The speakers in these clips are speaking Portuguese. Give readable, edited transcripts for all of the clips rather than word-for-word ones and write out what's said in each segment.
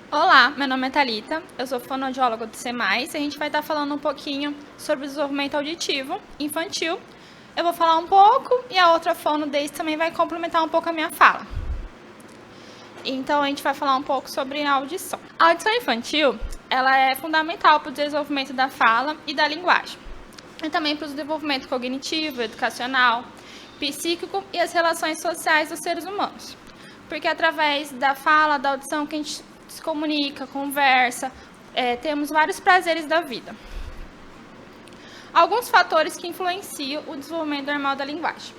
Olá, meu nome é Thalita, eu sou fonoaudióloga do SEMAIS e a gente vai estar falando um pouquinho sobre o desenvolvimento auditivo infantil. Eu vou falar um pouco e a outra fono também vai complementar um pouco a minha fala. Então a gente vai falar um pouco sobre a audição. A audição infantil, ela é fundamental para o desenvolvimento da fala e da linguagem. E também para o desenvolvimento cognitivo, educacional, psíquico e as relações sociais dos seres humanos. Porque através da fala, da audição que a gente se comunica, conversa, temos vários prazeres da vida. Alguns fatores que influenciam o desenvolvimento normal da linguagem.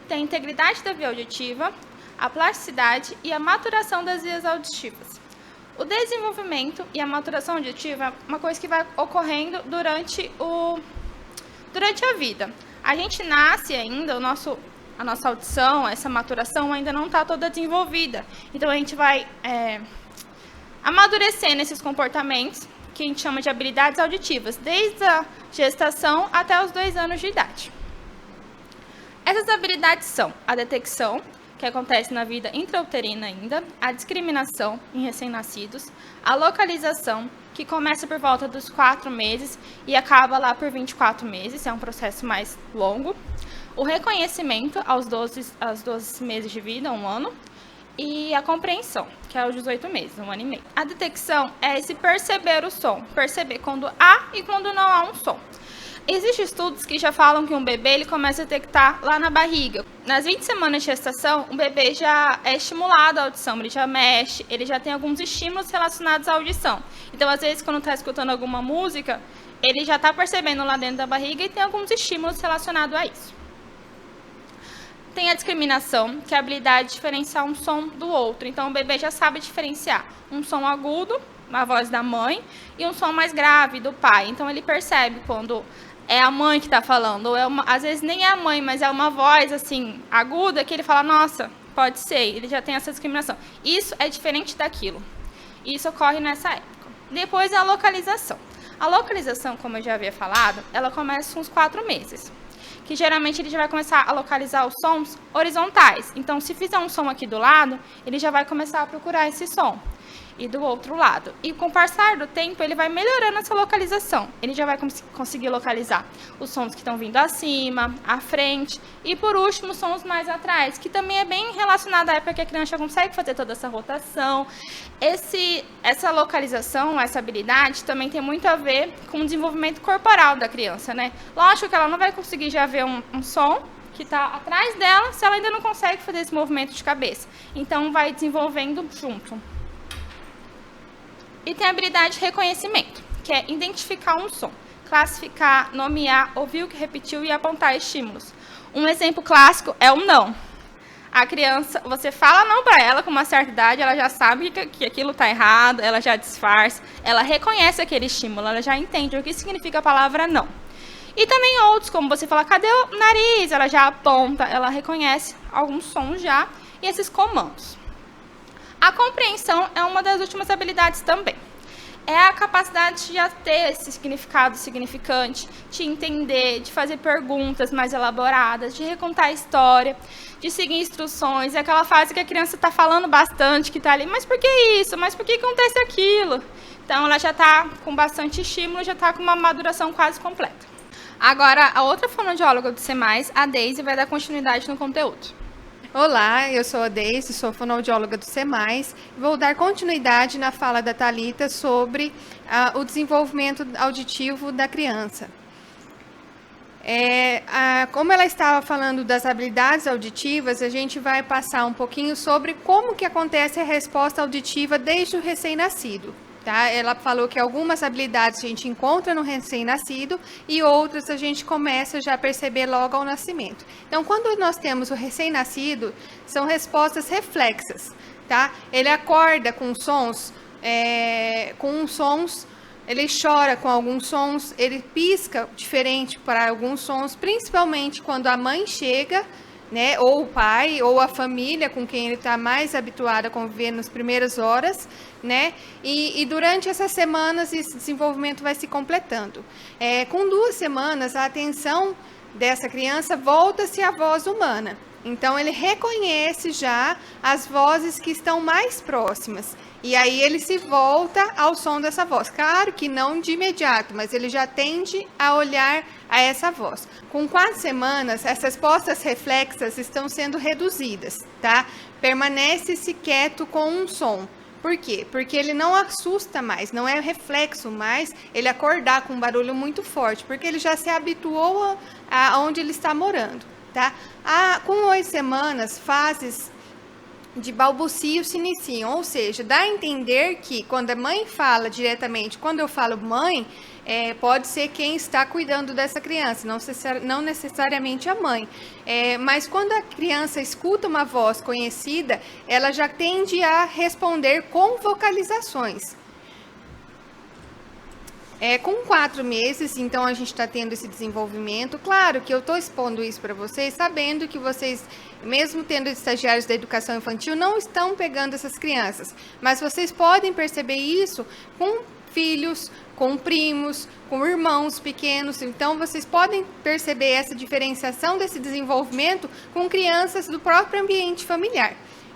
Tem a integridade da via auditiva, a plasticidade e a maturação das vias auditivas. O desenvolvimento e a maturação auditiva é uma coisa que vai ocorrendo durante a vida. A gente nasce ainda, a nossa audição, essa maturação ainda não está toda desenvolvida. Então a gente vai amadurecendo esses comportamentos, que a gente chama de habilidades auditivas, desde a gestação até os 2 anos de idade. Essas habilidades são a detecção, que acontece na vida intrauterina ainda, a discriminação em recém-nascidos, a localização, que começa por volta dos 4 meses e acaba lá por 24 meses, é um processo mais longo, o reconhecimento aos 12 meses de vida, 1 ano, e a compreensão, que é aos 18 meses, 1 ano e meio. A detecção é esse perceber o som, perceber quando há e quando não há um som. Existem estudos que já falam que um bebê ele começa a detectar lá na barriga. Nas 20 semanas de gestação, um bebê já é estimulado à audição, ele já mexe, ele já tem alguns estímulos relacionados à audição. Então, às vezes, quando está escutando alguma música, ele já está percebendo lá dentro da barriga e tem alguns estímulos relacionados a isso. Tem a discriminação, que é a habilidade de diferenciar um som do outro. Então, o bebê já sabe diferenciar um som agudo, a voz da mãe, e um som mais grave do pai. Então, ele percebe quando é a mãe que está falando, ou às vezes nem é a mãe, mas é uma voz assim aguda que ele fala, nossa, pode ser, ele já tem essa discriminação. Isso é diferente daquilo. Isso ocorre nessa época. Depois é a localização. A localização, como eu já havia falado, ela começa com uns 4 meses. Que geralmente ele já vai começar a localizar os sons horizontais. Então, se fizer um som aqui do lado, ele já vai começar a procurar esse som. E do outro lado. E com o passar do tempo, ele vai melhorando essa localização. Ele já vai conseguir localizar os sons que estão vindo acima, à frente. E por último, os sons mais atrás, que também é bem relacionado à época que a criança consegue fazer toda essa rotação. Essa localização, essa habilidade, também tem muito a ver com o desenvolvimento corporal da criança, né? Lógico que ela não vai conseguir já ver um som que está atrás dela, se ela ainda não consegue fazer esse movimento de cabeça. Então, vai desenvolvendo junto. E tem a habilidade de reconhecimento, que é identificar um som, classificar, nomear, ouvir o que repetiu e apontar estímulos. Um exemplo clássico é o não. A criança, você fala não para ela com uma certa idade, ela já sabe que aquilo está errado, ela já disfarça, ela reconhece aquele estímulo, ela já entende o que significa a palavra não. E também outros, como você fala, cadê o nariz? Ela já aponta, ela reconhece alguns sons já e esses comandos. A compreensão é uma das últimas habilidades também. É a capacidade de já ter esse significado significante, de entender, de fazer perguntas mais elaboradas, de recontar a história, de seguir instruções. É aquela fase que a criança está falando bastante, que está ali, mas por que isso? Mas por que acontece aquilo? Então, ela já está com bastante estímulo, já está com uma maduração quase completa. Agora, a outra fonoaudióloga do SEMAIS, a Deise, vai dar continuidade no conteúdo. Olá, eu sou a Deise, sou fonoaudióloga do SEMAIS. Vou dar continuidade na fala da Thalita sobre o desenvolvimento auditivo da criança. Como ela estava falando das habilidades auditivas, a gente vai passar um pouquinho sobre como que acontece a resposta auditiva desde o recém-nascido. Tá? Ela falou que algumas habilidades a gente encontra no recém-nascido e outras a gente começa já a perceber logo ao nascimento. Então, quando nós temos o recém-nascido, são respostas reflexas. Tá? Ele acorda com sons, ele chora com alguns sons, ele pisca diferente para alguns sons, principalmente quando a mãe chega, né, ou o pai, ou a família com quem ele está mais habituado a conviver nas primeiras horas, né, e durante essas semanas esse desenvolvimento vai se completando. Com 2 semanas, a atenção dessa criança volta-se à voz humana. Então, ele reconhece já as vozes que estão mais próximas. E aí, ele se volta ao som dessa voz. Claro que não de imediato, mas ele já tende a olhar a essa voz. Com 4 semanas, essas respostas reflexas estão sendo reduzidas, tá? Permanece-se quieto com um som. Por quê? Porque ele não assusta mais, não é reflexo mais ele acordar com um barulho muito forte, porque ele já se habituou a onde ele está morando, tá? Com 8 semanas, fases de balbucio se iniciam, ou seja, dá a entender que quando a mãe fala diretamente, quando eu falo mãe, pode ser quem está cuidando dessa criança, não necessariamente a mãe. Mas quando a criança escuta uma voz conhecida, ela já tende a responder com vocalizações. Com 4 meses, então a gente está tendo esse desenvolvimento. Claro que eu estou expondo isso para vocês, sabendo que vocês, mesmo tendo estagiários da educação infantil, não estão pegando essas crianças. Mas vocês podem perceber isso com filhos, com primos, com irmãos pequenos. Então, vocês podem perceber essa diferenciação desse desenvolvimento com crianças do próprio ambiente familiar,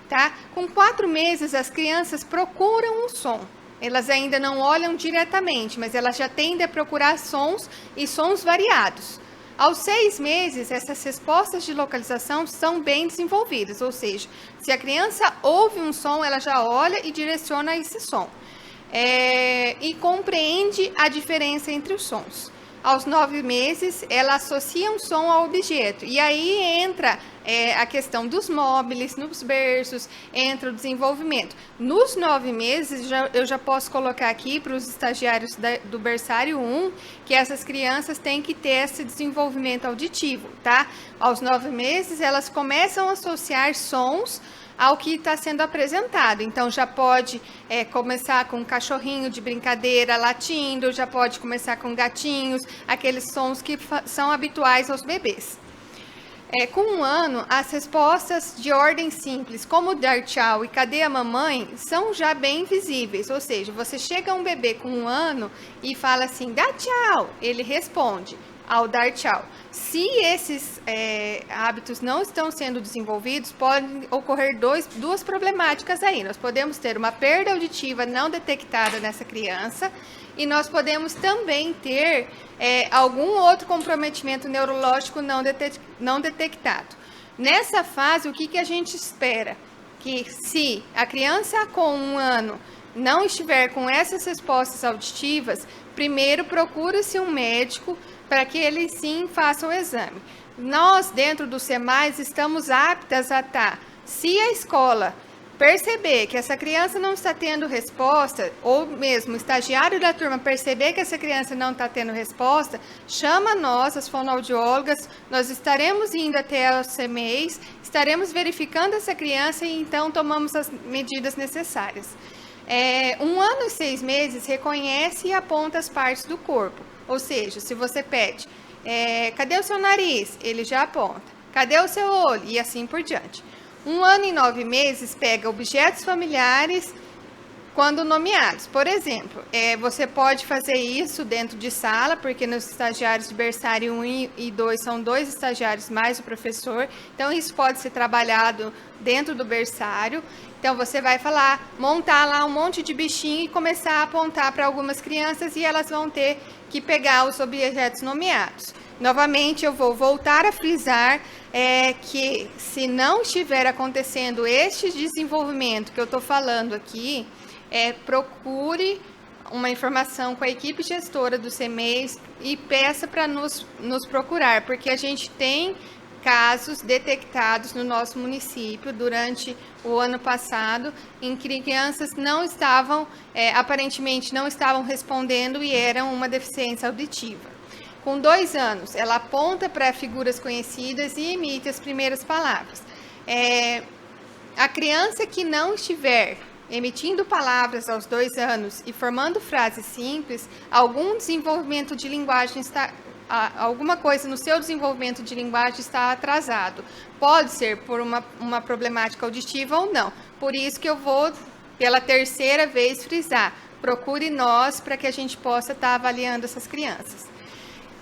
tá? Com 4 meses, as crianças procuram um som. Elas ainda não olham diretamente, mas elas já tendem a procurar sons e sons variados. Aos 6 meses, essas respostas de localização são bem desenvolvidas, ou seja, se a criança ouve um som, ela já olha e direciona esse som. E compreende a diferença entre os sons. Aos 9 meses, ela associa um som ao objeto. E aí entra a questão dos móveis, nos berços, entra o desenvolvimento. Nos 9 meses, eu já posso colocar aqui para os estagiários do berçário 1, que essas crianças têm que ter esse desenvolvimento auditivo, tá? Aos 9 meses, elas começam a associar sons ao que está sendo apresentado. Então, já pode começar com um cachorrinho de brincadeira latindo, já pode começar com gatinhos, aqueles sons que são habituais aos bebês. Com 1 ano, as respostas de ordem simples, como dar tchau e cadê a mamãe, são já bem visíveis. Ou seja, você chega a um bebê com 1 ano e fala assim, dá tchau, ele responde ao dar tchau. Se esses hábitos não estão sendo desenvolvidos, podem ocorrer duas problemáticas aí. Nós podemos ter uma perda auditiva não detectada nessa criança e nós podemos também ter algum outro comprometimento neurológico não detectado. Nessa fase, o que a gente espera? Que se a criança com 1 ano não estiver com essas respostas auditivas, primeiro procura-se um médico para que ele sim faça o exame. Nós, dentro do SEMAIS, estamos aptas a estar. Se a escola perceber que essa criança não está tendo resposta, ou mesmo o estagiário da turma perceber que essa criança não está tendo resposta, chama nós, as fonoaudiólogas, nós estaremos indo até os CMEs, estaremos verificando essa criança e então tomamos as medidas necessárias. 1 ano e 6 meses reconhece e aponta as partes do corpo. Ou seja, se você pede, cadê o seu nariz? Ele já aponta. Cadê o seu olho? E assim por diante. 1 ano e 9 meses pega objetos familiares quando nomeados. Por exemplo, você pode fazer isso dentro de sala, porque nos estagiários de berçário 1 e 2 são 2 estagiários mais o professor. Então, isso pode ser trabalhado dentro do berçário. Então, você vai montar lá um monte de bichinho e começar a apontar para algumas crianças e elas vão ter que pegar os objetos nomeados. Novamente, eu vou voltar a frisar que se não estiver acontecendo este desenvolvimento que eu estou falando aqui, procure uma informação com a equipe gestora do CEMEIS e peça para nos procurar, porque a gente tem casos detectados no nosso município durante o ano passado, em que crianças não estavam, aparentemente não estavam respondendo e eram uma deficiência auditiva. Com 2 anos, ela aponta para figuras conhecidas e emite as primeiras palavras. A criança que não estiver emitindo palavras aos 2 anos e formando frases simples, algum desenvolvimento de linguagem alguma coisa no seu desenvolvimento de linguagem está atrasado. Pode ser por uma problemática auditiva ou não. Por isso que eu vou, pela 3ª vez, frisar. Procure nós para que a gente possa estar avaliando essas crianças.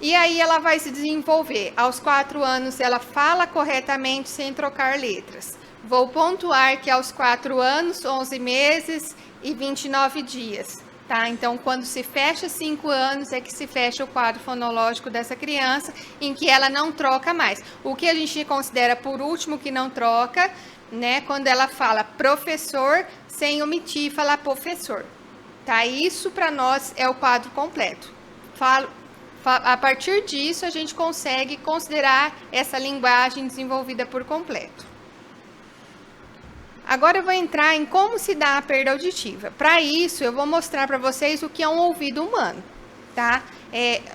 E aí ela vai se desenvolver. Aos 4 anos ela fala corretamente sem trocar letras. Vou pontuar que aos 4 anos, 11 meses e 29 dias. Tá? Então, quando se fecha 5 anos, é que se fecha o quadro fonológico dessa criança, em que ela não troca mais. O que a gente considera, por último, que não troca, né? Quando ela fala professor, sem omitir falar professor. Tá? Isso, para nós, é o quadro completo. A partir disso, a gente consegue considerar essa linguagem desenvolvida por completo. Agora eu vou entrar em como se dá a perda auditiva. Para isso, eu vou mostrar para vocês o que é um ouvido humano, tá?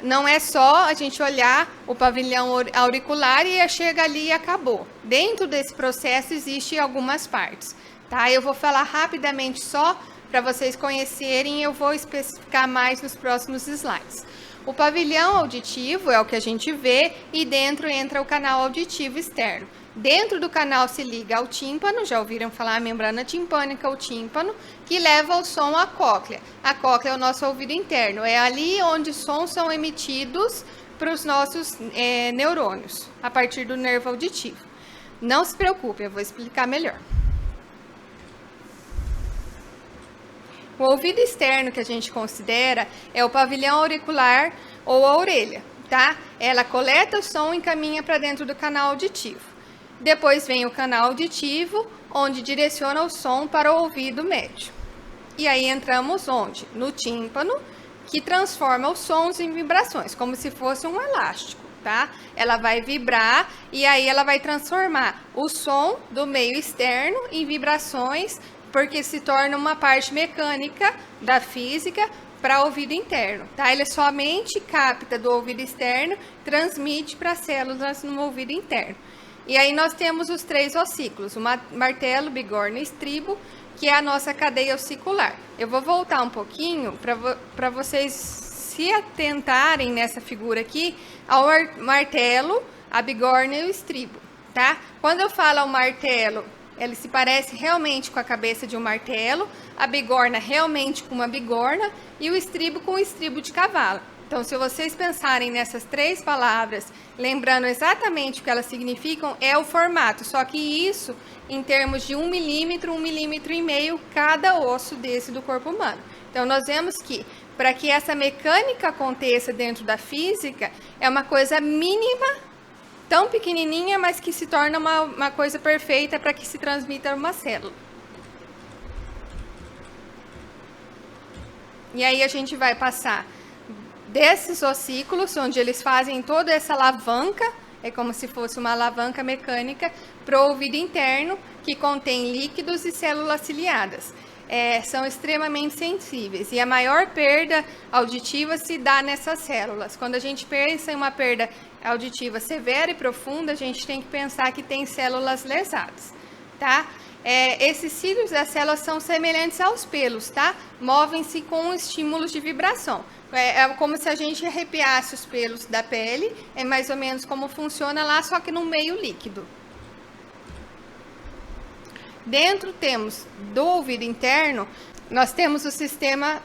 Não é só a gente olhar o pavilhão auricular e chega ali e acabou. Dentro desse processo existem algumas partes, tá? Eu vou falar rapidamente só para vocês conhecerem e eu vou especificar mais nos próximos slides. O pavilhão auditivo é o que a gente vê e dentro entra o canal auditivo externo. Dentro do canal se liga ao tímpano, já ouviram falar a membrana timpânica, o tímpano, que leva o som à cóclea. A cóclea é o nosso ouvido interno, é ali onde os sons são emitidos para os nossos neurônios, a partir do nervo auditivo. Não se preocupe, eu vou explicar melhor. O ouvido externo que a gente considera é o pavilhão auricular ou a orelha, tá? Ela coleta o som e encaminha para dentro do canal auditivo. Depois vem o canal auditivo, onde direciona o som para o ouvido médio. E aí entramos onde? No tímpano, que transforma os sons em vibrações, como se fosse um elástico, tá? Ela vai vibrar e aí ela vai transformar o som do meio externo em vibrações, porque se torna uma parte mecânica da física para o ouvido interno, tá? Ele somente capta do ouvido externo, transmite para as células no ouvido interno. E aí nós temos os 3 ossículos, o martelo, bigorna e estribo, que é a nossa cadeia ossicular. Eu vou voltar um pouquinho para vocês se atentarem nessa figura aqui ao martelo, a bigorna e o estribo, tá? Quando eu falo ao martelo, ele se parece realmente com a cabeça de um martelo, a bigorna realmente com uma bigorna e o estribo com o estribo de cavalo. Então, se vocês pensarem nessas 3 palavras, lembrando exatamente o que elas significam, é o formato. Só que isso em termos de 1 milímetro, 1,5 milímetro cada osso desse do corpo humano. Então, nós vemos que, para que essa mecânica aconteça dentro da física, é uma coisa mínima, tão pequenininha, mas que se torna uma coisa perfeita para que se transmita uma célula. E aí a gente vai passar desses ossículos, onde eles fazem toda essa alavanca, é como se fosse uma alavanca mecânica, para o ouvido interno, que contém líquidos e células ciliadas. São extremamente sensíveis, e a maior perda auditiva se dá nessas células. Quando a gente pensa em uma perda auditiva severa e profunda, a gente tem que pensar que tem células lesadas, tá? Esses cílios das células são semelhantes aos pelos, tá? Movem-se com estímulos de vibração. É como se a gente arrepiasse os pelos da pele, é mais ou menos como funciona lá, só que no meio líquido. Dentro temos do ouvido interno, nós temos o sistema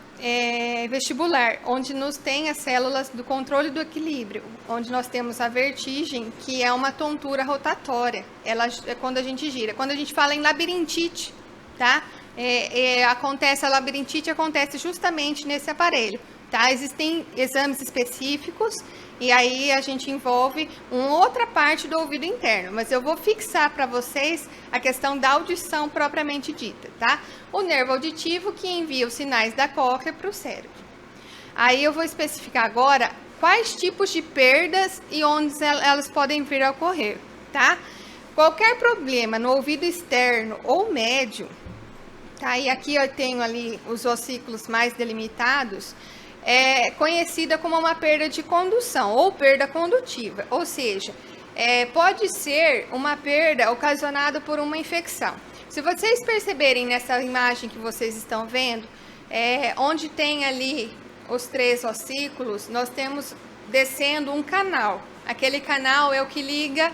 vestibular, onde nos tem as células do controle do equilíbrio, onde nós temos a vertigem, que é uma tontura rotatória, ela é quando a gente gira. Quando a gente fala em labirintite, tá? A labirintite acontece justamente nesse aparelho, tá? Existem exames específicos e aí a gente envolve uma outra parte do ouvido interno, mas eu vou fixar para vocês a questão da audição propriamente dita, tá? O nervo auditivo que envia os sinais da cóclea para o cérebro. Aí eu vou especificar agora quais tipos de perdas e onde elas podem vir a ocorrer, tá? Qualquer problema no ouvido externo ou médio, tá? E aqui eu tenho ali os ossículos mais delimitados, é conhecida como uma perda de condução ou perda condutiva, ou seja, pode ser uma perda ocasionada por uma infecção. Se vocês perceberem nessa imagem que vocês estão vendo, onde tem ali os 3 ossículos, nós temos descendo um canal. Aquele canal é o que liga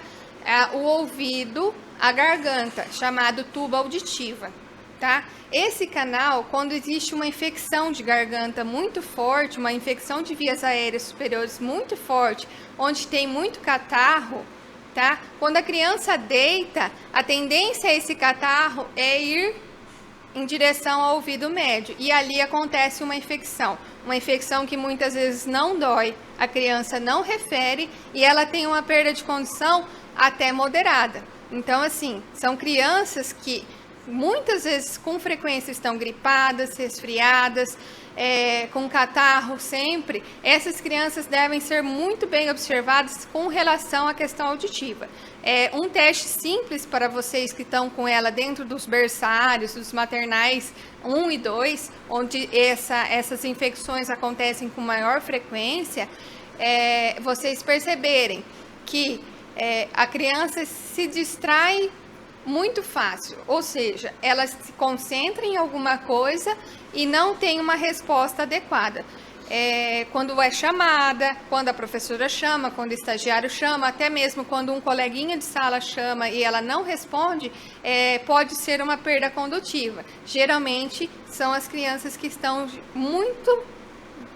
o ouvido à garganta, chamado tuba auditiva, tá? Esse canal, quando existe uma infecção de garganta muito forte, uma infecção de vias aéreas superiores muito forte, onde tem muito catarro, tá? Quando a criança deita, a tendência a esse catarro é ir em direção ao ouvido médio, e ali acontece uma infecção que muitas vezes não dói, a criança não refere e ela tem uma perda de condição até moderada. Então, assim, são crianças que muitas vezes com frequência estão gripadas, resfriadas, com catarro sempre. Essas crianças devem ser muito bem observadas com relação à questão auditiva. Um teste simples para vocês que estão com ela dentro dos berçários, dos maternais 1 e 2, onde essas infecções acontecem com maior frequência, vocês perceberem que a criança se distrai muito fácil, ou seja, ela se concentra em alguma coisa e não tem uma resposta adequada. Quando é chamada, quando a professora chama, quando o estagiário chama, até mesmo quando um coleguinha de sala chama e ela não responde, pode ser uma perda condutiva. Geralmente são as crianças que estão muito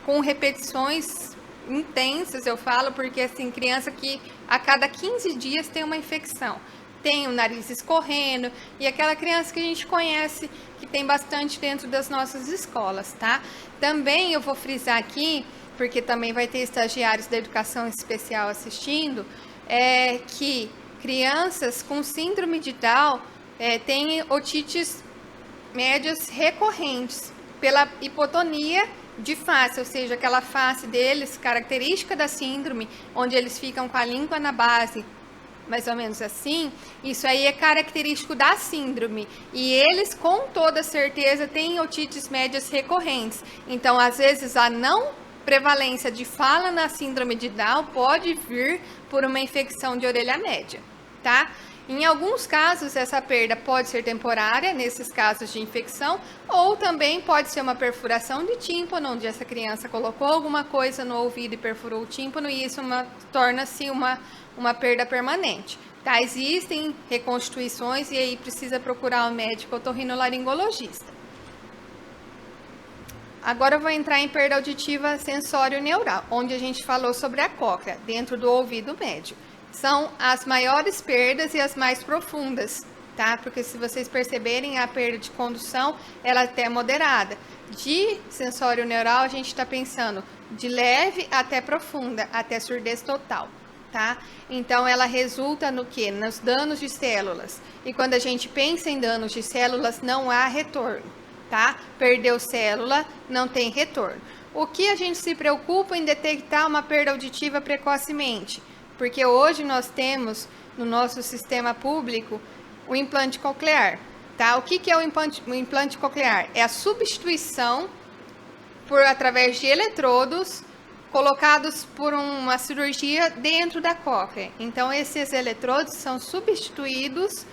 com repetições intensas, eu falo, porque assim, criança que a cada 15 dias tem uma infecção, tem o nariz escorrendo, e aquela criança que a gente conhece, que tem bastante dentro das nossas escolas, tá? Também eu vou frisar aqui, porque também vai ter estagiários da educação especial assistindo, que crianças com síndrome de Down têm otites médias recorrentes, pela hipotonia de face, ou seja, aquela face deles, característica da síndrome, onde eles ficam com a língua na base, mais ou menos assim, isso aí é característico da síndrome, e eles com toda certeza têm otites médias recorrentes. Então, às vezes, a não prevalência de fala na síndrome de Down pode vir por uma infecção de orelha média, tá? Em alguns casos, essa perda pode ser temporária, nesses casos de infecção, ou também pode ser uma perfuração de tímpano, onde essa criança colocou alguma coisa no ouvido e perfurou o tímpano, e isso torna-se uma perda permanente. Tá? Existem reconstituições e aí precisa procurar um médico otorrinolaringologista. Agora eu vou entrar em perda auditiva sensório-neural, onde a gente falou sobre a cóclea, dentro do ouvido médio. São as maiores perdas e as mais profundas, tá? Porque se vocês perceberem, a perda de condução, ela é até moderada. De sensório-neural, a gente está pensando de leve até profunda, até surdez total, tá? Então, ela resulta no quê? Nos danos de células. E quando a gente pensa em danos de células, não há retorno, tá? Perdeu célula, não tem retorno. O que a gente se preocupa em detectar uma perda auditiva precocemente? Porque hoje nós temos no nosso sistema público o implante coclear, tá? O que é o implante coclear? É a substituição através de eletrodos colocados por uma cirurgia dentro da cóclea. Então, esses eletrodos são substituídos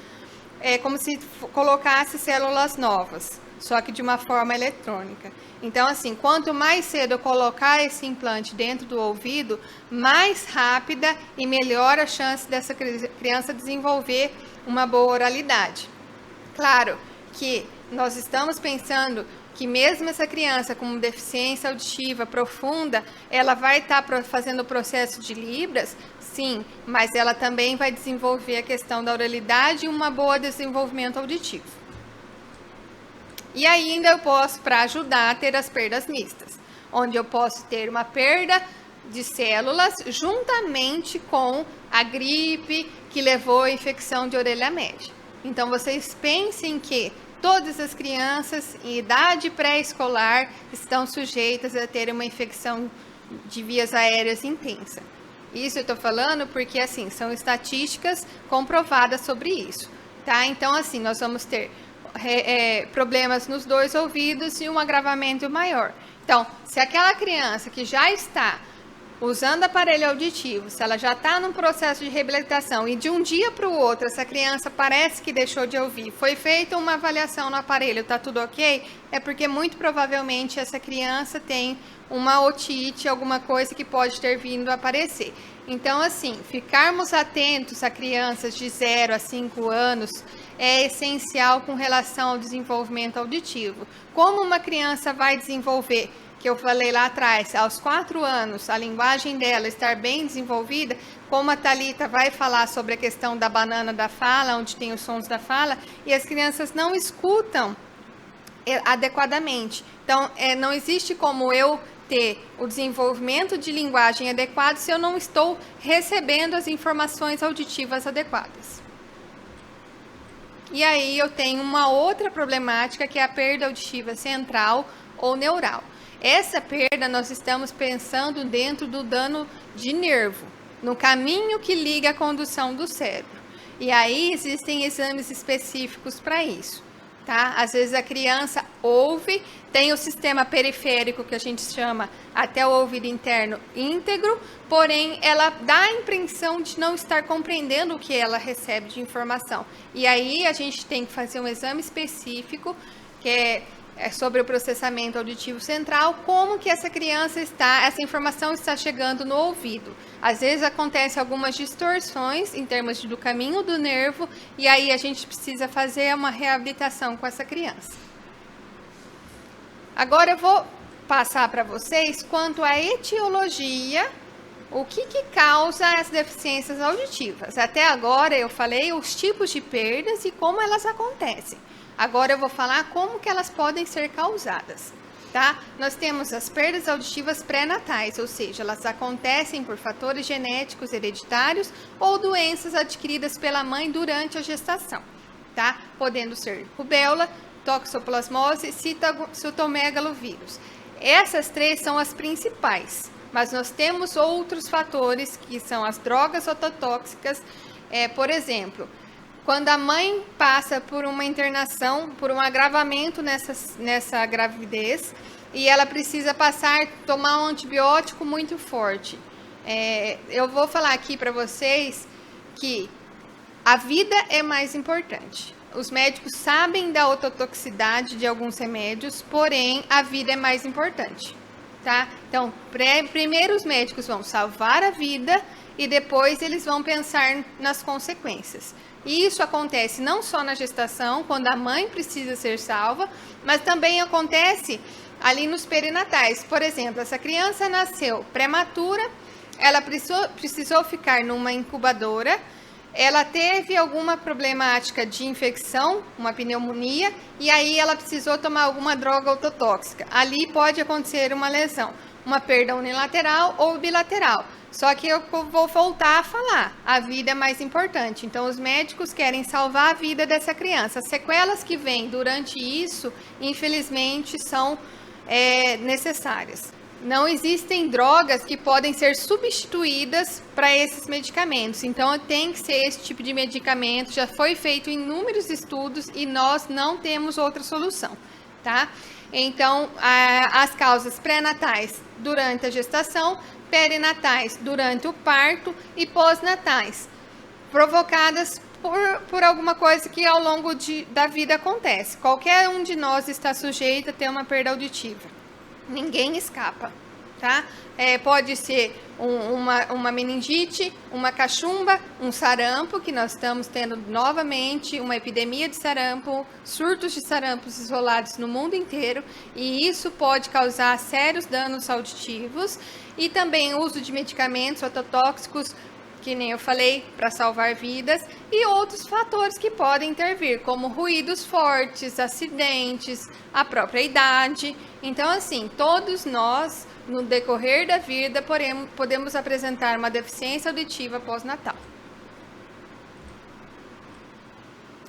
como se colocasse células novas, só que de uma forma eletrônica. Então, assim, quanto mais cedo eu colocar esse implante dentro do ouvido, mais rápida e melhor a chance dessa criança desenvolver uma boa oralidade. Claro que nós estamos pensando que mesmo essa criança com deficiência auditiva profunda, ela vai estar fazendo o processo de Libras, sim, mas ela também vai desenvolver a questão da oralidade e um bom desenvolvimento auditivo. E ainda eu posso, para ajudar, ter as perdas mistas, onde eu posso ter uma perda de células juntamente com a gripe que levou à infecção de orelha média. Então, vocês pensem que todas as crianças em idade pré-escolar estão sujeitas a ter uma infecção de vias aéreas intensa. Isso eu estou falando porque, assim, são estatísticas comprovadas sobre isso, tá? Então, assim, nós vamos ter problemas nos dois ouvidos e um agravamento maior. Então, se aquela criança que já está usando aparelho auditivo, se ela já está num processo de reabilitação e de um dia para o outro essa criança parece que deixou de ouvir, foi feita uma avaliação no aparelho, está tudo ok? É porque muito provavelmente essa criança tem uma otite, alguma coisa que pode ter vindo a aparecer. Então, assim, ficarmos atentos a crianças de 0 a 5 anos é essencial com relação ao desenvolvimento auditivo. Como uma criança vai desenvolver, que eu falei lá atrás, aos 4 anos, a linguagem dela estar bem desenvolvida, como a Thalita vai falar sobre a questão da banana da fala, onde tem os sons da fala, e as crianças não escutam adequadamente. Então, não existe como eu ter o desenvolvimento de linguagem adequado se eu não estou recebendo as informações auditivas adequadas. E aí eu tenho uma outra problemática, que é a perda auditiva central ou neural. Essa perda nós estamos pensando dentro do dano de nervo, no caminho que liga a condução do cérebro. E aí existem exames específicos para isso, tá? Às vezes a criança ouve, tem o sistema periférico, que a gente chama até o ouvido interno íntegro, porém ela dá a impressão de não estar compreendendo o que ela recebe de informação. E aí a gente tem que fazer um exame específico, que é sobre o processamento auditivo central, como que essa informação está chegando no ouvido. Às vezes acontece algumas distorções em termos do caminho do nervo, e aí a gente precisa fazer uma reabilitação com essa criança. Agora eu vou passar para vocês quanto à etiologia, o que causa as deficiências auditivas. Até agora eu falei os tipos de perdas e como elas acontecem. Agora eu vou falar como que elas podem ser causadas, tá? Nós temos as perdas auditivas pré-natais, ou seja, elas acontecem por fatores genéticos hereditários ou doenças adquiridas pela mãe durante a gestação, tá? Podendo ser rubéola, toxoplasmose, citomegalovírus. Essas 3 são as principais, mas nós temos outros fatores que são as drogas ototóxicas, por exemplo, quando a mãe passa por uma internação, por um agravamento nessa gravidez, e ela precisa tomar um antibiótico muito forte. Eu vou falar aqui para vocês que a vida é mais importante. Os médicos sabem da ototoxicidade de alguns remédios, porém a vida é mais importante, tá? Então, primeiro os médicos vão salvar a vida e depois eles vão pensar nas consequências. E isso acontece não só na gestação, quando a mãe precisa ser salva, mas também acontece ali nos perinatais. Por exemplo, essa criança nasceu prematura, ela precisou ficar numa incubadora, ela teve alguma problemática de infecção, uma pneumonia, e aí ela precisou tomar alguma droga ototóxica. Ali pode acontecer uma lesão, uma perda unilateral ou bilateral. Só que eu vou voltar a falar, a vida é mais importante. Então, os médicos querem salvar a vida dessa criança. As sequelas que vêm durante isso, infelizmente, são necessárias. Não existem drogas que podem ser substituídas para esses medicamentos. Então, tem que ser esse tipo de medicamento. Já foi feito inúmeros estudos e nós não temos outra solução, tá? Então, as causas pré-natais durante a gestação, perinatais durante o parto e pós-natais, provocadas por alguma coisa que ao longo da vida acontece. Qualquer um de nós está sujeito a ter uma perda auditiva. Ninguém escapa, tá? Pode ser uma meningite, uma cachumba, um sarampo, que nós estamos tendo novamente uma epidemia de sarampo, surtos de sarampos isolados no mundo inteiro, e isso pode causar sérios danos auditivos, e também o uso de medicamentos ototóxicos, que nem eu falei, para salvar vidas, e outros fatores que podem intervir, como ruídos fortes, acidentes, a própria idade. Então, assim, todos nós, no decorrer da vida, podemos apresentar uma deficiência auditiva pós-natal.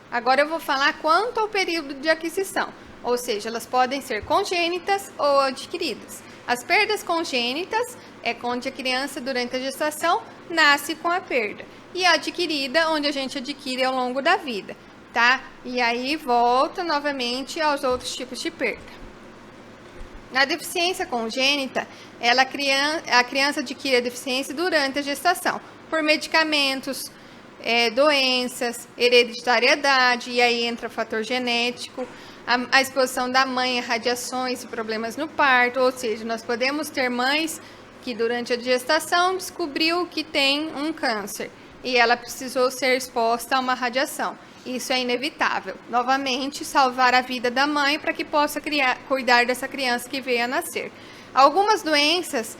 Agora eu vou falar quanto ao período de aquisição, ou seja, elas podem ser congênitas ou adquiridas. As perdas congênitas é onde a criança, durante a gestação, nasce com a perda. E a adquirida, onde a gente adquire ao longo da vida, tá? E aí volta novamente aos outros tipos de perda. Na deficiência congênita, a criança adquire a deficiência durante a gestação, por medicamentos, doenças, hereditariedade, e aí entra o fator genético, a exposição da mãe a radiações e problemas no parto, ou seja, nós podemos ter mães que durante a gestação descobriu que tem um câncer e ela precisou ser exposta a uma radiação. Isso é inevitável. Novamente, salvar a vida da mãe para que possa cuidar dessa criança que veio a nascer. Algumas doenças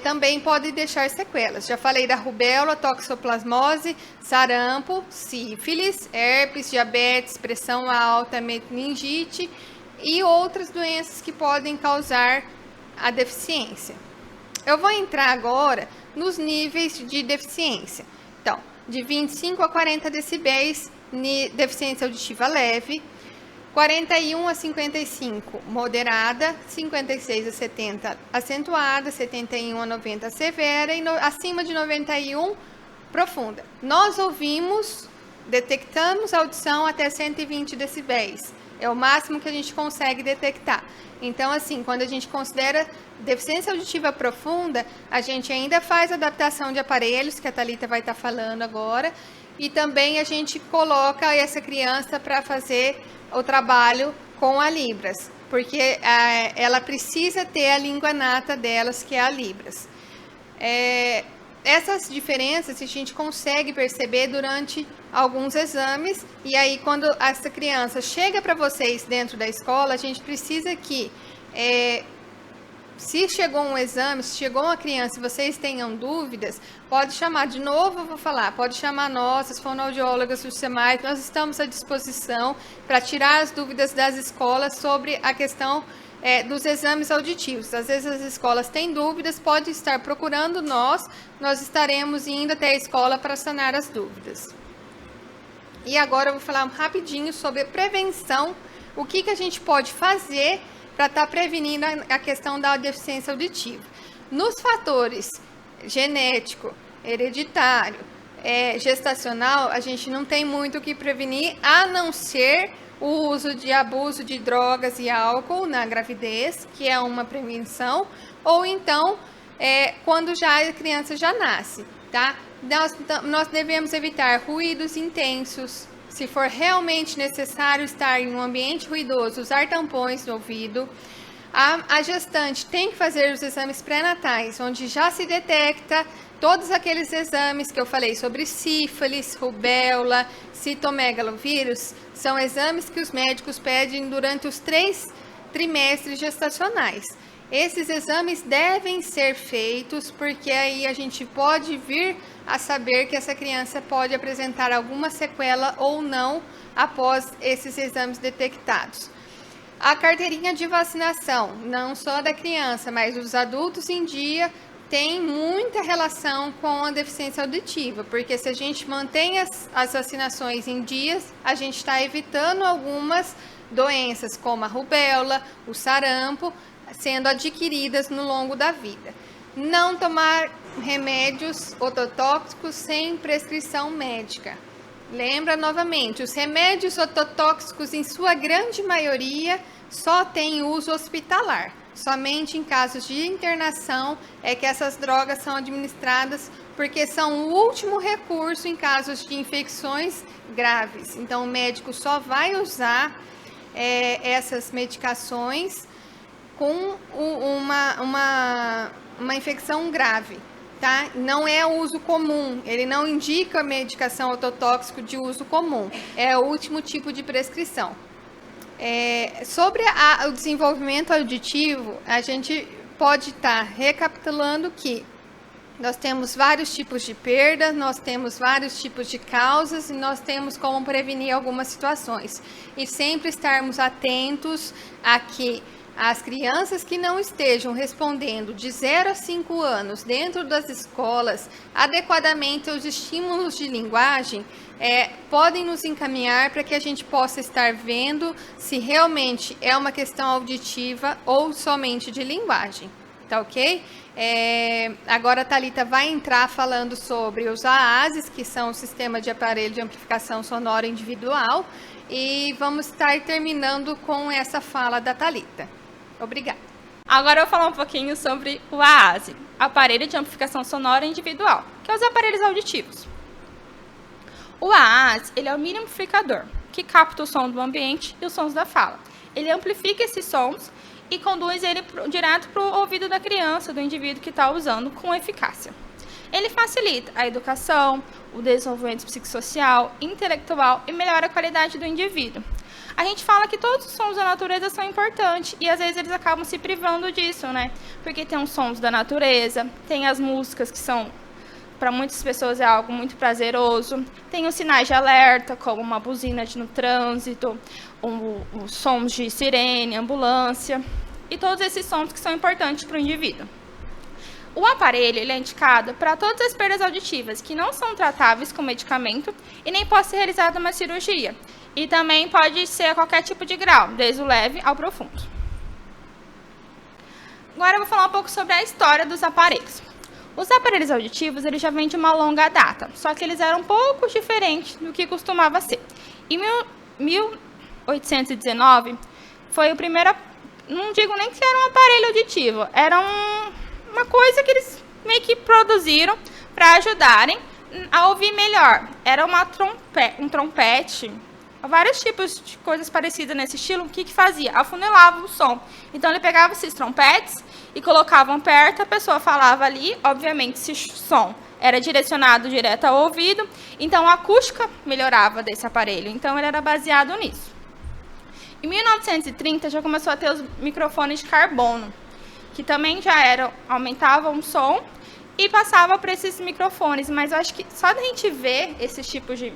também podem deixar sequelas. Já falei da rubéola, toxoplasmose, sarampo, sífilis, herpes, diabetes, pressão alta, meningite e outras doenças que podem causar a deficiência. Eu vou entrar agora nos níveis de deficiência. Então, de 25 a 40 decibéis, deficiência auditiva leve, 41 a 55 moderada, 56 a 70 acentuada, 71 a 90 severa e acima de 91 profunda. Nós detectamos a audição até 120 decibéis. É o máximo que a gente consegue detectar. Então, assim, quando a gente considera deficiência auditiva profunda, a gente ainda faz adaptação de aparelhos, que a Thalita vai estar falando agora, e também a gente coloca essa criança para fazer o trabalho com a Libras, porque ela precisa ter a língua nata delas, que é a Libras. Essas diferenças a gente consegue perceber durante alguns exames, e aí quando essa criança chega para vocês dentro da escola, a gente precisa que, se chegou um exame, se chegou uma criança e vocês tenham dúvidas, pode chamar, de novo eu vou falar, pode chamar nós, as fonoaudiólogas do SEMAI, nós estamos à disposição para tirar as dúvidas das escolas sobre a questão dos exames auditivos. Às vezes as escolas têm dúvidas, pode estar procurando nós estaremos indo até a escola para sanar as dúvidas. E agora eu vou falar rapidinho sobre a prevenção, o que a gente pode fazer para estar prevenindo a questão da deficiência auditiva. Nos fatores genético, hereditário, gestacional, a gente não tem muito o que prevenir, a não ser o uso de abuso de drogas e álcool na gravidez, que é uma prevenção, ou então quando a criança já nasce, tá? Nós devemos evitar ruídos intensos. Se for realmente necessário estar em um ambiente ruidoso, usar tampões no ouvido. A gestante tem que fazer os exames pré-natais, onde já se detecta todos aqueles exames que eu falei sobre sífilis, rubéola, citomegalovírus, são exames que os médicos pedem durante os 3 trimestres gestacionais. Esses exames devem ser feitos, porque aí a gente pode vir a saber que essa criança pode apresentar alguma sequela ou não após esses exames detectados. A carteirinha de vacinação, não só da criança, mas dos adultos em dia, tem muita relação com a deficiência auditiva, porque se a gente mantém as vacinações em dias, a gente está evitando algumas doenças, como a rubéola, o sarampo, sendo adquiridas no longo da vida. Não tomar remédios ototóxicos sem prescrição médica. Lembra novamente, os remédios ototóxicos, em sua grande maioria, só têm uso hospitalar. Somente em casos de internação é que essas drogas são administradas, porque são o último recurso em casos de infecções graves. Então, o médico só vai usar essas medicações com uma infecção grave, tá? Não é uso comum, ele não indica medicação ototóxico de uso comum, é o último tipo de prescrição. Sobre o desenvolvimento auditivo, a gente pode estar recapitulando que nós temos vários tipos de perda, nós temos vários tipos de causas e nós temos como prevenir algumas situações. E sempre estarmos atentos a que as crianças que não estejam respondendo de 0 a 5 anos dentro das escolas adequadamente aos estímulos de linguagem, podem nos encaminhar para que a gente possa estar vendo se realmente é uma questão auditiva ou somente de linguagem, tá ok? Agora a Thalita vai entrar falando sobre os AASes, que são o sistema de aparelho de amplificação sonora individual, e vamos estar terminando com essa fala da Thalita. Obrigada. Agora eu vou falar um pouquinho sobre o AASE, aparelho de amplificação sonora individual, que é os aparelhos auditivos. O AASE, ele é o mini amplificador, que capta o som do ambiente e os sons da fala. Ele amplifica esses sons e conduz ele direto para o ouvido da criança, do indivíduo que está usando, com eficácia. Ele facilita a educação, o desenvolvimento psicossocial, intelectual e melhora a qualidade do indivíduo. A gente fala que todos os sons da natureza são importantes e às vezes eles acabam se privando disso, né? Porque tem os sons da natureza, tem as músicas que são, para muitas pessoas, é algo muito prazeroso, tem os sinais de alerta, como uma buzina no trânsito, os sons de sirene, ambulância, e todos esses sons que são importantes para o indivíduo. O aparelho ele é indicado para todas as perdas auditivas que não são tratáveis com medicamento e nem pode ser realizada uma cirurgia. E também pode ser a qualquer tipo de grau, desde o leve ao profundo. Agora eu vou falar um pouco sobre a história dos aparelhos. Os aparelhos auditivos eles já vêm de uma longa data, só que eles eram um pouco diferentes do que costumava ser. Em 1819 foi o primeiro, não digo nem que era um aparelho auditivo, era uma coisa que eles meio que produziram para ajudarem a ouvir melhor. Era um trompete, vários tipos de coisas parecidas nesse estilo. O que fazia? Afunilava o som. Então ele pegava esses trompetes e colocavam perto, a pessoa falava ali, obviamente esse som era direcionado direto ao ouvido, então a acústica melhorava desse aparelho, então ele era baseado nisso. Em 1930 já começou a ter os microfones de carbono, que também já aumentavam o som e passava para esses microfones, mas eu acho que só da gente ver esses tipos de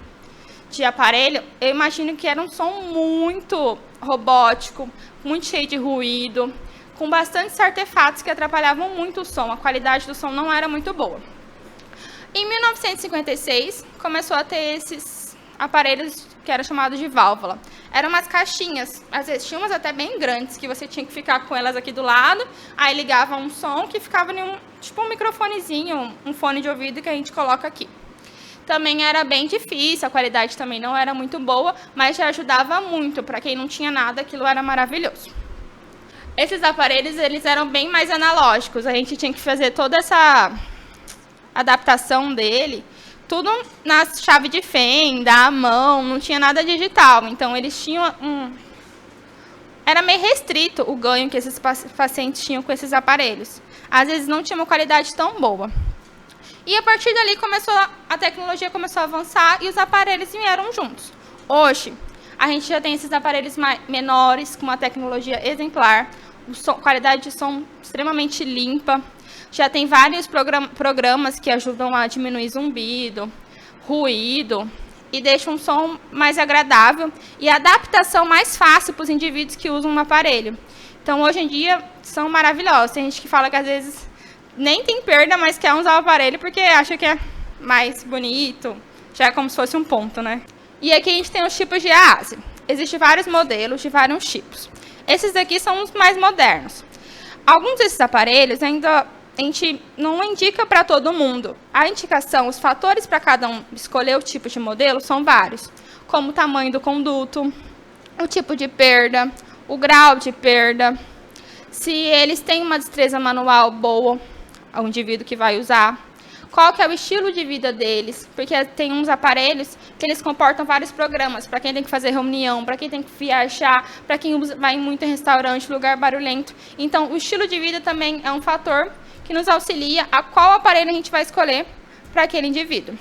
aparelho, eu imagino que era um som muito robótico, muito cheio de ruído, com bastantes artefatos que atrapalhavam muito o som, a qualidade do som não era muito boa. Em 1956, começou a ter esses aparelhos que eram chamados de válvula. Eram umas caixinhas, às vezes tinha umas até bem grandes, que você tinha que ficar com elas aqui do lado, aí ligava um som que ficava em tipo um microfonezinho, um fone de ouvido que a gente coloca aqui. Também era bem difícil, a qualidade também não era muito boa, mas já ajudava muito. Para quem não tinha nada, aquilo era maravilhoso. Esses aparelhos eles eram bem mais analógicos, a gente tinha que fazer toda essa adaptação dele, tudo na chave de fenda, à mão, não tinha nada digital. Então, eles tinham era meio restrito o ganho que esses pacientes tinham com esses aparelhos. Às vezes, não tinha uma qualidade tão boa. E, a partir dali, a tecnologia começou a avançar e os aparelhos vieram juntos. Hoje, a gente já tem esses aparelhos menores, com uma tecnologia exemplar, qualidade de som extremamente limpa. Já tem vários programas que ajudam a diminuir zumbido, ruído e deixam um som mais agradável e a adaptação mais fácil para os indivíduos que usam um aparelho. Então, hoje em dia, são maravilhosos. Tem gente que fala que, às vezes, nem tem perda, mas quer usar o aparelho porque acha que é mais bonito, já é como se fosse um ponto, né? E aqui a gente tem os tipos de AASE. Existem vários modelos de vários tipos. Esses daqui são os mais modernos. Alguns desses aparelhos ainda a gente não indica para todo mundo. A indicação, os fatores para cada um escolher o tipo de modelo são vários, como o tamanho do conduto, o tipo de perda, o grau de perda, se eles têm uma destreza manual boa, ao indivíduo que vai usar, qual que é o estilo de vida deles, porque tem uns aparelhos que eles comportam vários programas, para quem tem que fazer reunião, para quem tem que viajar, para quem vai muito em restaurante, lugar barulhento. Então, o estilo de vida também é um fator que nos auxilia a qual aparelho a gente vai escolher para aquele indivíduo.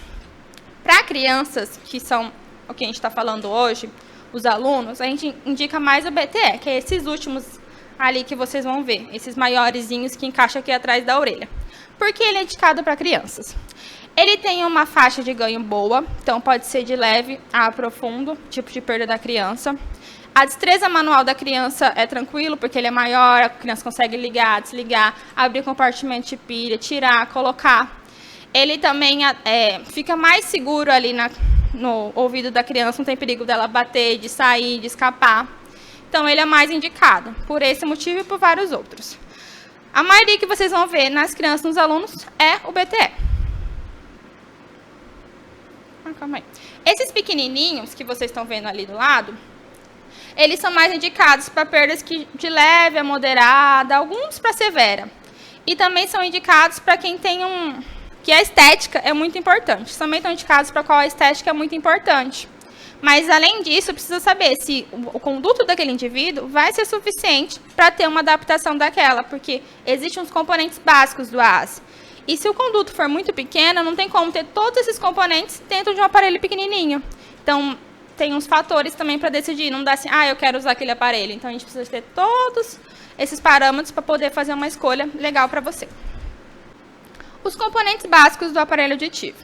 Para crianças, que são o que a gente está falando hoje, os alunos, a gente indica mais o BTE, que é esses últimos ali que vocês vão ver, esses maiorzinhos que encaixam aqui atrás da orelha. Por que ele é indicado para crianças? Ele tem uma faixa de ganho boa, então pode ser de leve a profundo, tipo de perda da criança. A destreza manual da criança é tranquilo, porque ele é maior, a criança consegue ligar, desligar, abrir compartimento de pilha, tirar, colocar. Ele também fica mais seguro ali no ouvido da criança, não tem perigo dela bater, de sair, de escapar. Então, ele é mais indicado, por esse motivo e por vários outros. A maioria que vocês vão ver nas crianças e nos alunos é o BTE. Calma aí. Esses pequenininhos que vocês estão vendo ali do lado, eles são mais indicados para perdas de leve a moderada, alguns para severa. E também são indicados para quem tem que a estética é muito importante. Também estão indicados para qual a estética é muito importante. Mas, além disso, precisa saber se o conduto daquele indivíduo vai ser suficiente para ter uma adaptação daquela, porque existem uns componentes básicos do AASE. E se o conduto for muito pequeno, não tem como ter todos esses componentes dentro de um aparelho pequenininho. Então, tem uns fatores também para decidir. Não dá assim, eu quero usar aquele aparelho. Então, a gente precisa ter todos esses parâmetros para poder fazer uma escolha legal para você. Os componentes básicos do aparelho auditivo.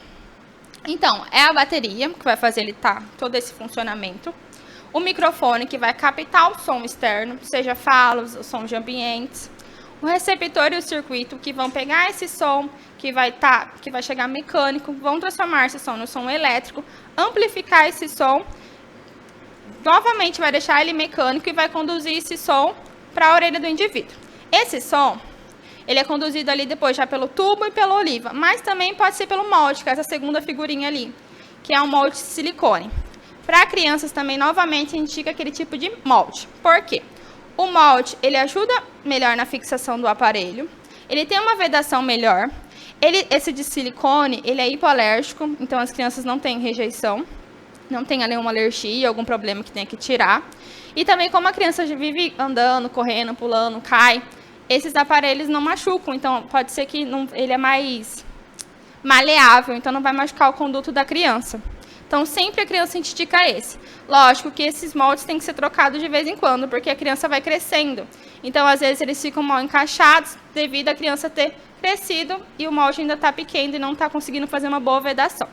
Então, é a bateria, que vai fazer ele todo esse funcionamento. O microfone, que vai captar o som externo, seja falas ou sons de ambientes. O receptor e o circuito, que vão pegar esse som, que vai chegar mecânico, vão transformar esse som no som elétrico, amplificar esse som, novamente vai deixar ele mecânico e vai conduzir esse som para a orelha do indivíduo. Esse som, ele é conduzido ali depois já pelo tubo e pela oliva, mas também pode ser pelo molde, que é essa segunda figurinha ali, que é um molde de silicone. Para crianças também, novamente, indica aquele tipo de molde. Por quê? O molde, ele ajuda melhor na fixação do aparelho, ele tem uma vedação melhor, esse de silicone, ele é hipoalérgico, então as crianças não têm rejeição, não tem nenhuma alergia, algum problema que tenha que tirar. E também, como a criança vive andando, correndo, pulando, cai, esses aparelhos não machucam, então pode ser que ele é mais maleável, então não vai machucar o conduto da criança. Então, sempre a criança indica esse. Lógico que esses moldes têm que ser trocados de vez em quando, porque a criança vai crescendo. Então, às vezes, eles ficam mal encaixados devido à criança ter crescido e o molde ainda está pequeno e não está conseguindo fazer uma boa vedação.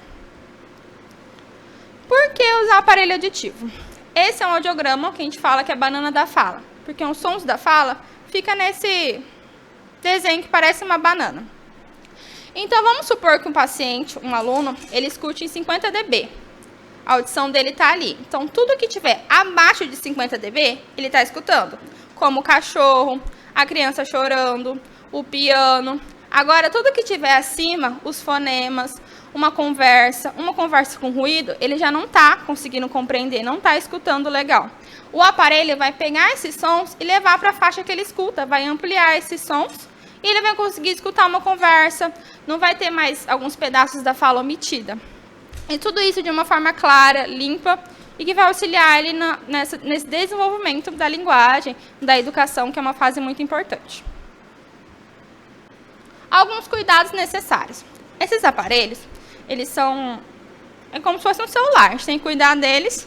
Por que usar aparelho auditivo? Esse é um audiograma que a gente fala que é a banana da fala, porque os sons da fala ficam nesse desenho que parece uma banana. Então, vamos supor que um paciente, um aluno, ele escute em 50 dB. A audição dele está ali. Então, tudo que tiver abaixo de 50 dB, ele está escutando. Como o cachorro, a criança chorando, o piano. Agora, tudo que tiver acima, os fonemas, uma conversa com ruído, ele já não está conseguindo compreender, não está escutando legal. O aparelho vai pegar esses sons e levar para a faixa que ele escuta, vai ampliar esses sons e ele vai conseguir escutar uma conversa, não vai ter mais alguns pedaços da fala omitida. E tudo isso de uma forma clara, limpa, e que vai auxiliar ele nesse desenvolvimento da linguagem, da educação, que é uma fase muito importante. Alguns cuidados necessários. Esses aparelhos, eles são como se fosse um celular, a gente tem que cuidar deles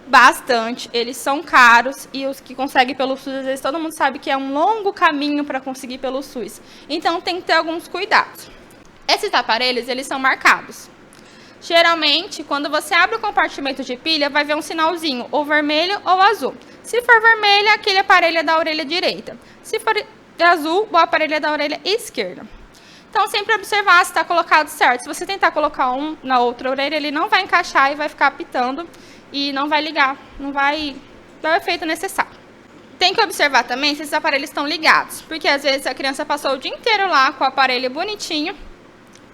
bastante, eles são caros, e os que conseguem pelo SUS, às vezes todo mundo sabe que é um longo caminho para conseguir pelo SUS, então tem que ter alguns cuidados. Esses aparelhos, eles são marcados. Geralmente, quando você abre o compartimento de pilha, vai ver um sinalzinho, ou vermelho ou azul. Se for vermelho, aquele aparelho é da orelha direita. Se for azul, o aparelho é da orelha esquerda. Então, sempre observar se está colocado certo. Se você tentar colocar um na outra orelha, ele não vai encaixar e vai ficar apitando e não vai ligar, não vai dar o efeito necessário. Tem que observar também se esses aparelhos estão ligados, porque às vezes a criança passou o dia inteiro lá com o aparelho bonitinho,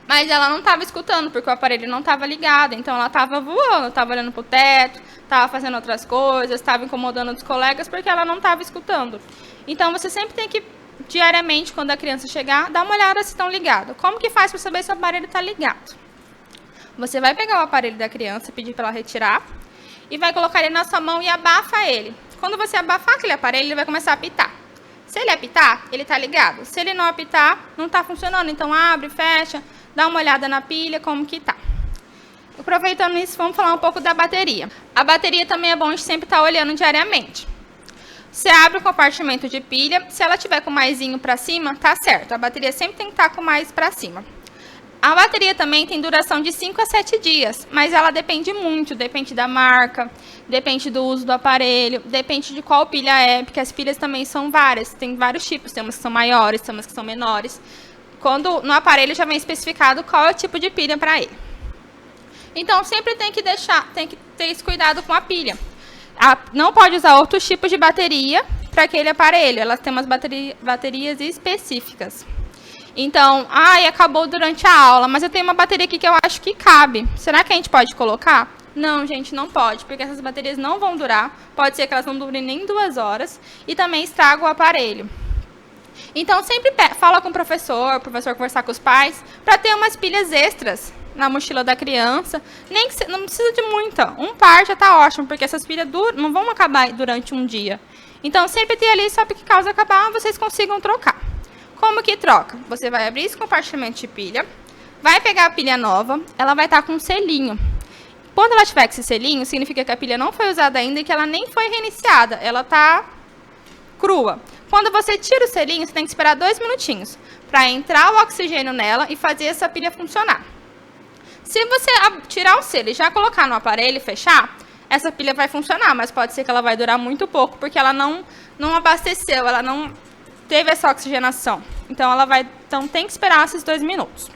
mas ela não estava escutando, porque o aparelho não estava ligado, então ela estava voando, estava olhando para o teto, estava fazendo outras coisas, estava incomodando os colegas, porque ela não estava escutando. Então, você sempre tem que, diariamente, quando a criança chegar, dar uma olhada se estão ligados. Como que faz para saber se o aparelho está ligado? Você vai pegar o aparelho da criança, pedir para ela retirar, e vai colocar ele na sua mão e abafa ele. Quando você abafar aquele aparelho, ele vai começar a apitar. Se ele apitar, ele está ligado. Se ele não apitar, não está funcionando. Então, abre, fecha, dá uma olhada na pilha, como que está. Aproveitando isso, vamos falar um pouco da bateria. A bateria também é bom a gente sempre estar olhando diariamente. Você abre o compartimento de pilha, se ela tiver com maisinho para cima, tá certo. A bateria sempre tem que estar com mais para cima. A bateria também tem duração de 5 a 7 dias, mas ela depende muito, depende da marca, depende do uso do aparelho, depende de qual pilha é, porque as pilhas também são várias, tem vários tipos, tem umas que são maiores, tem umas que são menores. Quando no aparelho já vem especificado qual é o tipo de pilha para ele. Então, sempre tem que ter esse cuidado com a pilha. Não pode usar outros tipos de bateria para aquele aparelho, elas têm umas baterias específicas. Então, acabou durante a aula, mas eu tenho uma bateria aqui que eu acho que cabe. Será que a gente pode colocar? Não, gente, não pode, porque essas baterias não vão durar. Pode ser que elas não durem nem 2 horas e também estragam o aparelho. Então, sempre fala com o professor conversar com os pais, para ter umas pilhas extras na mochila da criança. Não precisa de muita, um par já está ótimo, porque essas pilhas não vão acabar durante um dia. Então, sempre ter ali, só porque caso acabar, vocês consigam trocar. Como que troca? Você vai abrir esse compartimento de pilha, vai pegar a pilha nova, ela vai estar com um selinho. Quando ela tiver com esse selinho, significa que a pilha não foi usada ainda e que ela nem foi reiniciada, ela está crua. Quando você tira o selinho, você tem que esperar 2 minutinhos para entrar o oxigênio nela e fazer essa pilha funcionar. Se você tirar o selo e já colocar no aparelho e fechar, essa pilha vai funcionar, mas pode ser que ela vai durar muito pouco, porque ela não abasteceu, ela não teve essa oxigenação. Então tem que esperar esses 2 minutos.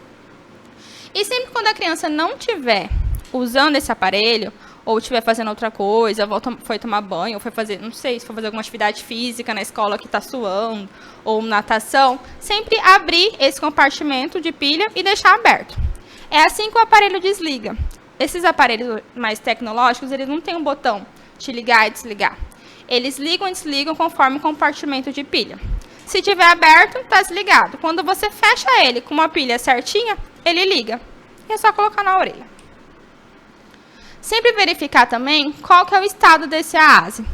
E sempre quando a criança não estiver usando esse aparelho, ou estiver fazendo outra coisa, foi tomar banho, ou foi fazer, não sei, se for fazer alguma atividade física na escola que está suando, ou natação, sempre abrir esse compartimento de pilha e deixar aberto. É assim que o aparelho desliga. Esses aparelhos mais tecnológicos, eles não têm um botão de ligar e desligar. Eles ligam e desligam conforme o compartimento de pilha. Se estiver aberto, está desligado. Quando você fecha ele com uma pilha certinha, ele liga. E é só colocar na orelha. Sempre verificar também qual que é o estado desse AASE.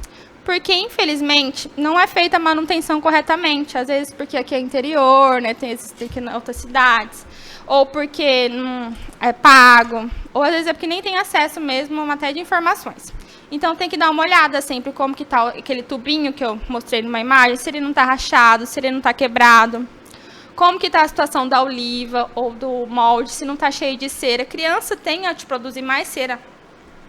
Porque, infelizmente, não é feita a manutenção corretamente. Às vezes porque aqui é interior, né, tem que ir em outras cidades. Ou porque não é pago. Ou às vezes é porque nem tem acesso mesmo a uma matéria de informações. Então, tem que dar uma olhada sempre como que está aquele tubinho que eu mostrei numa imagem, se ele não está rachado, se ele não está quebrado. Como que está a situação da oliva ou do molde, se não está cheio de cera. A criança tem a te produzir mais cera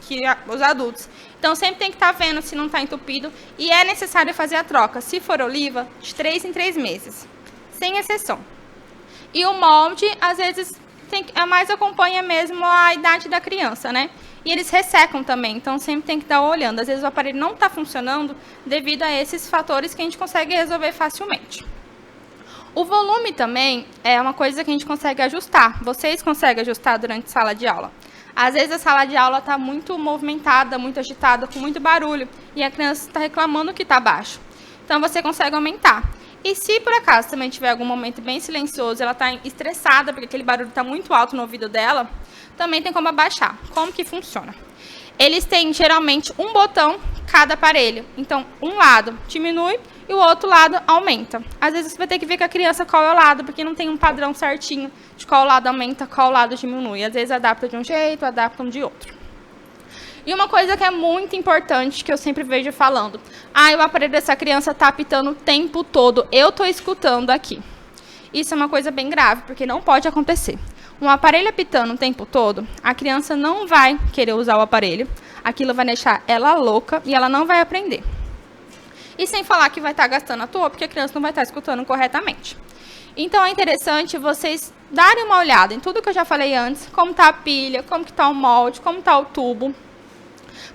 que os adultos. Então, sempre tem que estar vendo se não está entupido e é necessário fazer a troca, se for oliva, de 3 em 3 meses, sem exceção. E o molde, às vezes, mais acompanha mesmo a idade da criança, né? E eles ressecam também, então sempre tem que estar olhando. Às vezes o aparelho não está funcionando devido a esses fatores que a gente consegue resolver facilmente. O volume também é uma coisa que a gente consegue ajustar. Vocês conseguem ajustar durante a sala de aula. Às vezes a sala de aula está muito movimentada, muito agitada, com muito barulho, e a criança está reclamando que está baixo. Então você consegue aumentar. E se por acaso também tiver algum momento bem silencioso, ela está estressada, porque aquele barulho está muito alto no ouvido dela, também tem como abaixar. Como que funciona? Eles têm geralmente um botão cada aparelho. Então, um lado diminui e o outro lado aumenta. Às vezes você vai ter que ver com a criança qual é o lado, porque não tem um padrão certinho de qual lado aumenta, qual lado diminui. Às vezes adapta de um jeito, adaptam de outro. E uma coisa que é muito importante, que eu sempre vejo falando, o aparelho dessa criança está apitando o tempo todo, eu estou escutando aqui. Isso é uma coisa bem grave, porque não pode acontecer. Um aparelho apitando o tempo todo, a criança não vai querer usar o aparelho, aquilo vai deixar ela louca e ela não vai aprender. E sem falar que vai estar gastando à toa, porque a criança não vai estar escutando corretamente. Então, é interessante vocês darem uma olhada em tudo que eu já falei antes, como está a pilha, como está o molde, como está o tubo,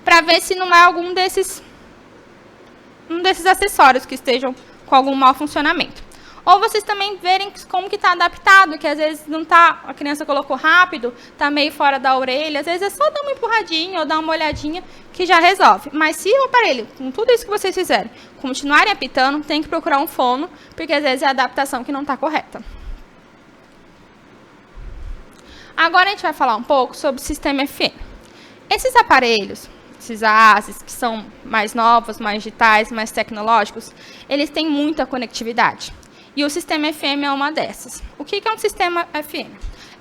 para ver se não é algum desses acessórios que estejam com algum mau funcionamento. Ou vocês também verem como que está adaptado, que às vezes não tá, a criança colocou rápido, está meio fora da orelha, às vezes é só dar uma empurradinha ou dar uma olhadinha que já resolve. Mas se o aparelho, com tudo isso que vocês fizerem, continuarem apitando, tem que procurar um fono, porque às vezes é a adaptação que não está correta. Agora a gente vai falar um pouco sobre o sistema FM. Esses aparelhos, esses AASES, que são mais novos, mais digitais, mais tecnológicos, eles têm muita conectividade. E o sistema FM é uma dessas. O que é um sistema FM?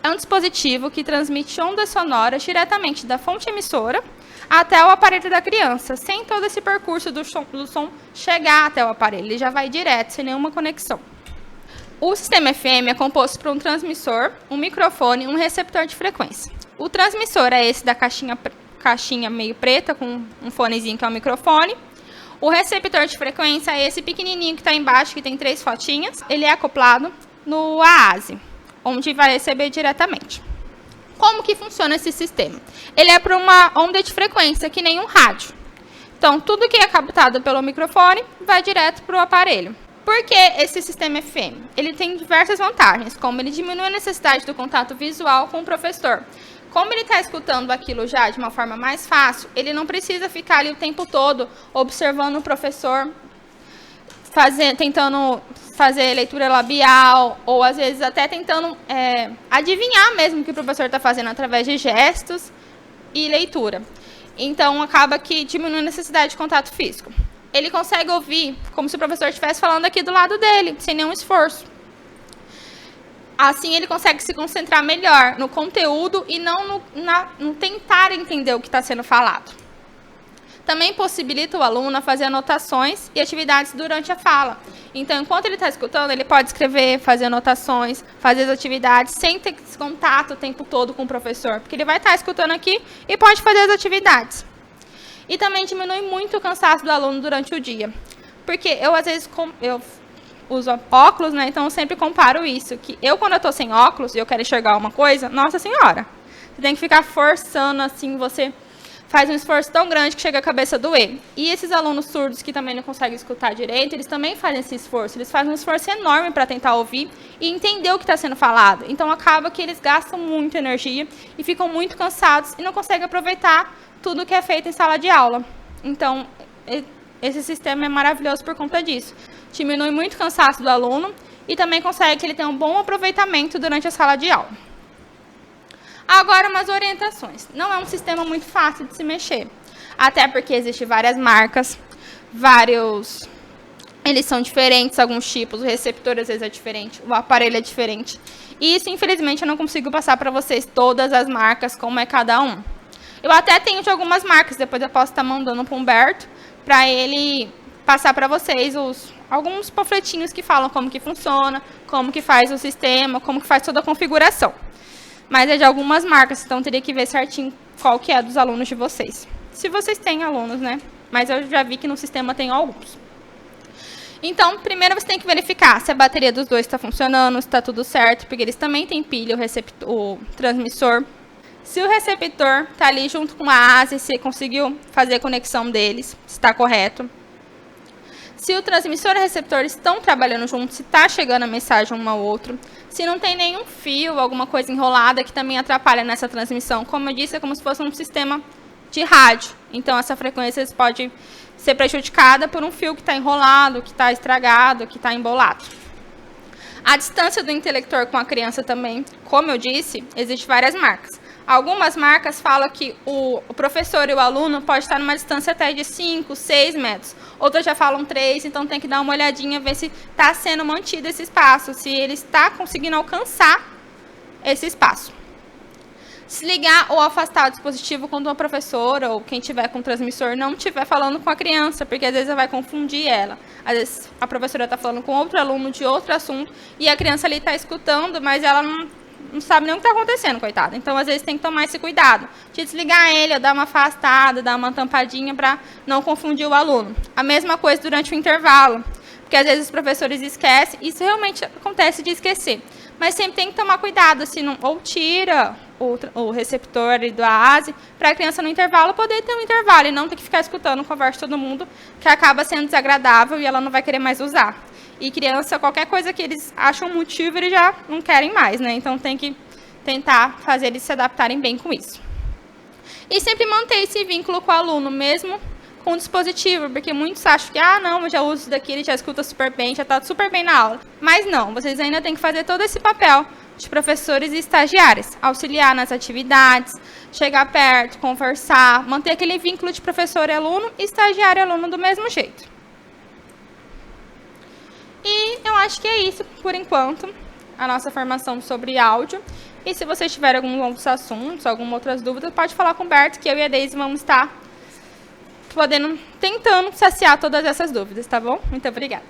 É um dispositivo que transmite ondas sonoras diretamente da fonte emissora até o aparelho da criança, sem todo esse percurso do som chegar até o aparelho. Ele já vai direto, sem nenhuma conexão. O sistema FM é composto por um transmissor, um microfone e um receptor de frequência. O transmissor é esse da caixinha meio preta, com um fonezinho que é o microfone. O receptor de frequência é esse pequenininho que está embaixo, que tem 3 fotinhas. Ele é acoplado no AASE, onde vai receber diretamente. Como que funciona esse sistema? Ele é para uma onda de frequência, que nem um rádio. Então, tudo que é captado pelo microfone vai direto para o aparelho. Por que esse sistema FM? Ele tem diversas vantagens, como ele diminui a necessidade do contato visual com o professor. Como ele está escutando aquilo já de uma forma mais fácil, ele não precisa ficar ali o tempo todo observando o professor, tentando fazer leitura labial, ou às vezes até tentando adivinhar mesmo o que o professor está fazendo através de gestos e leitura. Então, acaba que diminui a necessidade de contato físico. Ele consegue ouvir como se o professor estivesse falando aqui do lado dele, sem nenhum esforço. Assim ele consegue se concentrar melhor no conteúdo e não no tentar entender o que está sendo falado. Também possibilita o aluno a fazer anotações e atividades durante a fala. Então, enquanto ele está escutando, ele pode escrever, fazer anotações, fazer as atividades, sem ter esse contato o tempo todo com o professor, porque ele vai estar escutando aqui e pode fazer as atividades. E também diminui muito o cansaço do aluno durante o dia. Porque eu, às vezes, eu uso óculos, né? Então eu sempre comparo isso, que eu, quando eu tô sem óculos e eu quero enxergar uma coisa, nossa senhora, você tem que ficar forçando, assim, você faz um esforço tão grande que chega a cabeça a doer. E esses alunos surdos que também não conseguem escutar direito, eles também fazem esse esforço, eles fazem um esforço enorme para tentar ouvir e entender o que está sendo falado. Então acaba que eles gastam muita energia e ficam muito cansados e não conseguem aproveitar tudo que é feito em sala de aula. Então, esse sistema é maravilhoso por conta disso. Diminui muito o cansaço do aluno e também consegue que ele tenha um bom aproveitamento durante a sala de aula. Agora, umas orientações. Não é um sistema muito fácil de se mexer, até porque existem várias marcas, eles são diferentes, alguns tipos, o receptor às vezes é diferente, o aparelho é diferente. E isso, infelizmente, eu não consigo passar para vocês todas as marcas, como é cada um. Eu até tenho de algumas marcas, depois eu posso estar mandando para o Humberto, para ele passar para vocês alguns panfletinhos que falam como que funciona, como que faz o sistema, como que faz toda a configuração. Mas é de algumas marcas, então teria que ver certinho qual que é dos alunos de vocês. Se vocês têm alunos, né? Mas eu já vi que no sistema tem alguns. Então, primeiro você tem que verificar se a bateria dos dois está funcionando, se está tudo certo, porque eles também têm pilha, o transmissor. Se o receptor está ali junto com a ASE, se conseguiu fazer a conexão deles, se está correto. Se o transmissor e o receptor estão trabalhando juntos, se está chegando a mensagem um ao outro. Se não tem nenhum fio, alguma coisa enrolada que também atrapalha nessa transmissão. Como eu disse, é como se fosse um sistema de rádio. Então, essa frequência pode ser prejudicada por um fio que está enrolado, que está estragado, que está embolado. A distância do intelector com a criança também, como eu disse, existem várias marcas. Algumas marcas falam que o professor e o aluno podem estar numa distância até de 5, 6 metros. Outras já falam 3, então tem que dar uma olhadinha, ver se está sendo mantido esse espaço, se ele está conseguindo alcançar esse espaço. Desligar ou afastar o dispositivo quando uma professora ou quem tiver com o transmissor não estiver falando com a criança, porque às vezes vai confundir ela. Às vezes a professora está falando com outro aluno de outro assunto e a criança ali está escutando, mas ela não sabe nem o que está acontecendo, coitada. Então, às vezes, tem que tomar esse cuidado de desligar ele, ou dar uma afastada, dar uma tampadinha para não confundir o aluno. A mesma coisa durante o intervalo, porque às vezes os professores esquecem, isso realmente acontece de esquecer. Mas sempre tem que tomar cuidado, se não, ou tira o receptor da ASE, para a criança no intervalo poder ter um intervalo e não ter que ficar escutando conversa de todo mundo, que acaba sendo desagradável e ela não vai querer mais usar. E criança, qualquer coisa que eles acham motivo, eles já não querem mais, né? Então, tem que tentar fazer eles se adaptarem bem com isso. E sempre manter esse vínculo com o aluno, mesmo com o dispositivo, porque muitos acham que, não, eu já uso isso daqui, ele já escuta super bem, já está super bem na aula. Mas não, vocês ainda têm que fazer todo esse papel de professores e estagiários, auxiliar nas atividades, chegar perto, conversar, manter aquele vínculo de professor e aluno e estagiário e aluno do mesmo jeito. E eu acho que é isso, por enquanto, a nossa formação sobre áudio. E se vocês tiverem alguns outros assuntos, algumas outras dúvidas, pode falar com o Berto, que eu e a Deise vamos estar tentando saciar todas essas dúvidas, tá bom? Muito obrigada.